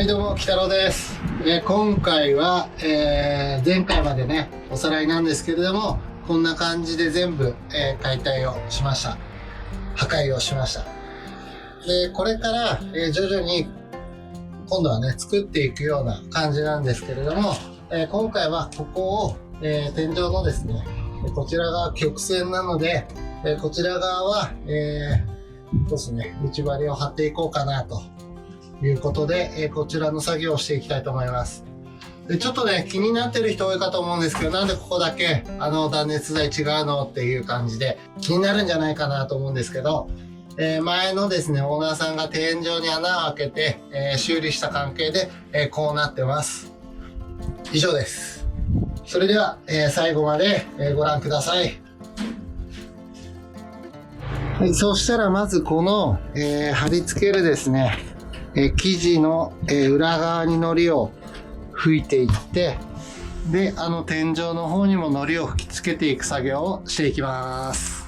はいどうも、鬼太郎です。今回は、前回までね、おさらいなんですけれども、こんな感じで全部、解体をしました。破壊をしました。で、これから、徐々に、今度はね、作っていくような感じなんですけれども、今回はここを、天井のですね、こちらが曲線なので、こちら側は、そうですね、内張りを貼っていこうかなということで、こちらの作業をしていきたいと思います。で、ちょっとね、気になってる人多いかと思うんですけど、なんでここだけ断熱材違うのっていう感じで気になるんじゃないかなと思うんですけど、前のですね、オーナーさんが天井に穴を開けて、修理した関係で、こうなってます。以上です。それでは、最後まで、ご覧ください。はい、そうしたらまずこの、貼り付けるですね、生地の、裏側に糊を吹いていって、で、天井の方にも糊を吹き付けていく作業をしていきます。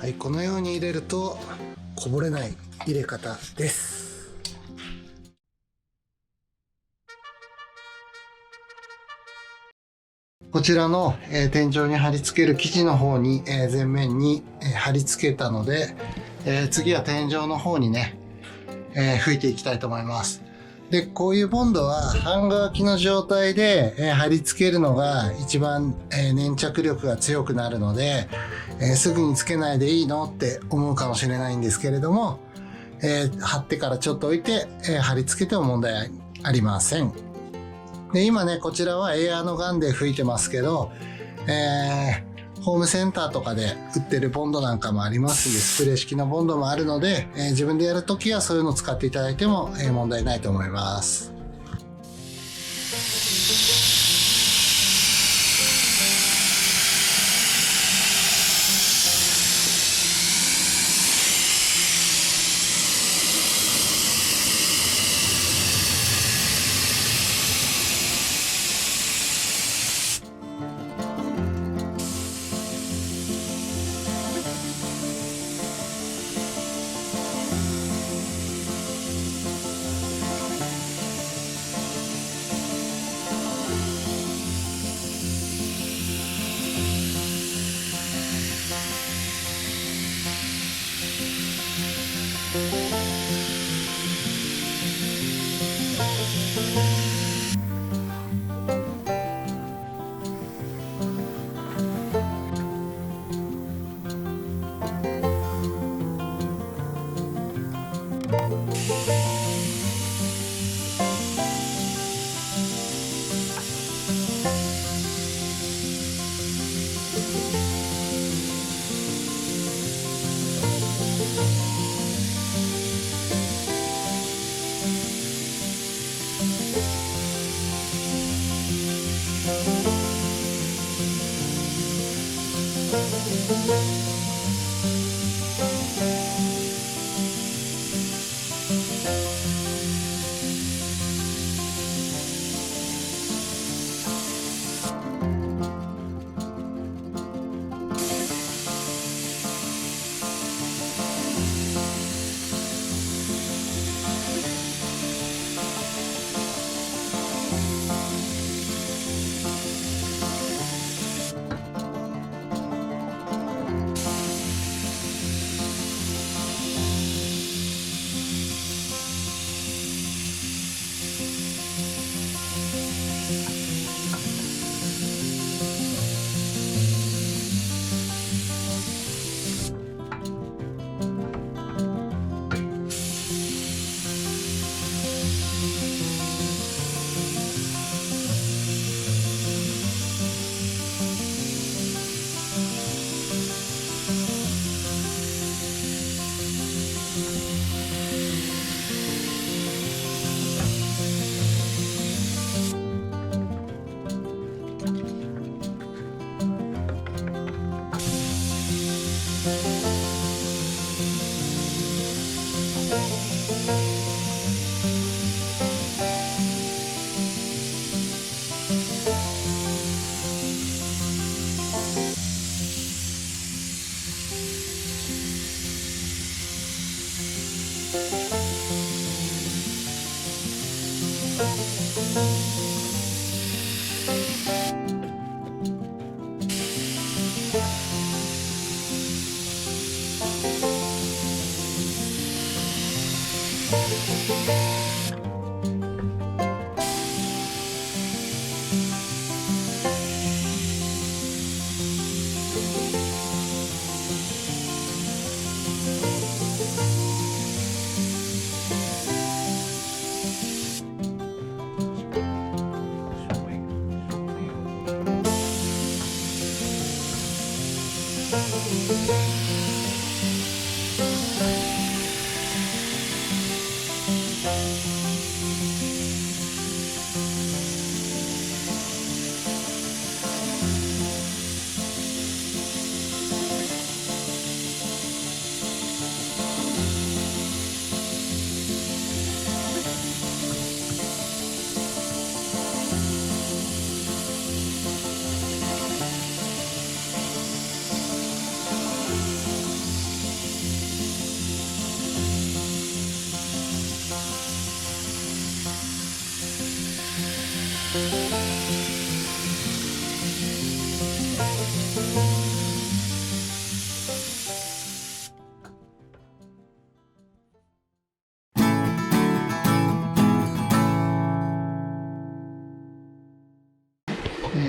はい、このように入れるとこぼれない入れ方です。こちらの、天井に貼り付ける生地の方に、前面に、貼り付けたので、次は天井の方にね、吹いていきたいと思います。で、こういうボンドはハンガー機の状態で、貼り付けるのが一番、粘着力が強くなるので、すぐにつけないでいいのって思うかもしれないんですけれども、貼ってからちょっと置いて、貼り付けても問題ありません。で、今ね、こちらはエアーのガンで吹いてますけど、ホームセンターとかで売ってるボンドなんかもありますんで、スプレー式のボンドもあるので、自分でやるときはそういうのを使っていただいても、問題ないと思います。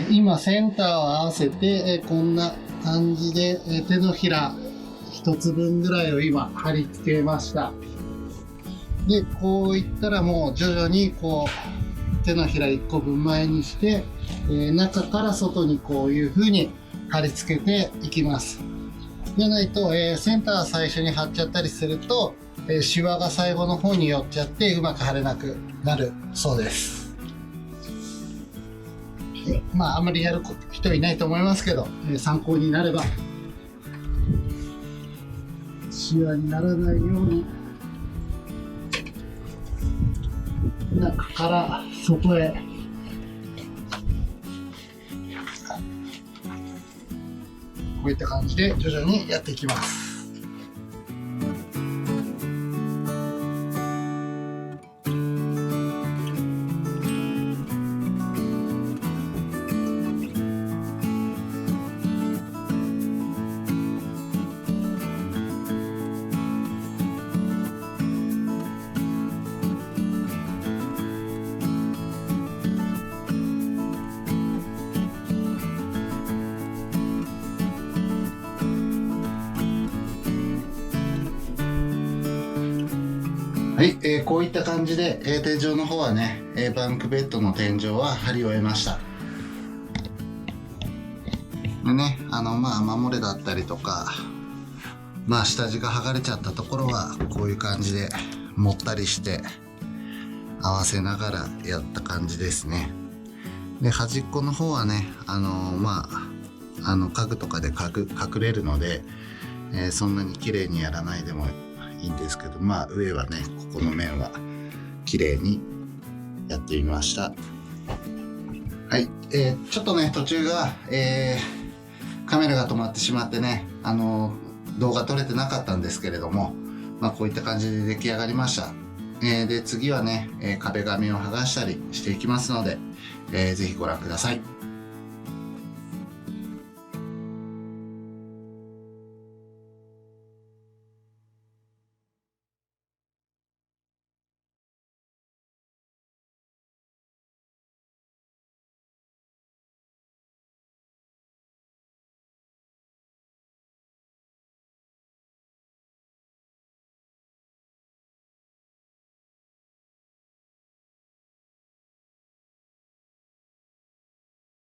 今センターを合わせてこんな感じで手のひら1つ分ぐらいを今貼り付けました。でこういったらもう徐々にこう手のひら1個分前にして中から外にこういう風に貼り付けていきます。じゃないとセンター最初に貼っちゃったりするとシワが最後の方に寄っちゃってうまく貼れなくなるそうです。まああんまりやる人いないと思いますけど、参考になれば、シワにならないように中から外へこういった感じで徐々にやっていきます。はい、こういった感じで、天井の方はね、バンクベッドの天井は張り終えました。でね、雨漏れだったりとか、下地が剥がれちゃったところは、こういう感じで、もったりして、合わせながらやった感じですね。で、端っこの方はね、家具とかで隠れるので、そんなに綺麗にやらないでもいいんですけど、上はね、ここの面は綺麗にやってみました。はい、ちょっとね、途中が、カメラが止まってしまってね、動画撮れてなかったんですけれども、こういった感じで出来上がりました。で、次はね、壁紙を剥がしたりしていきますので、ぜひご覧ください。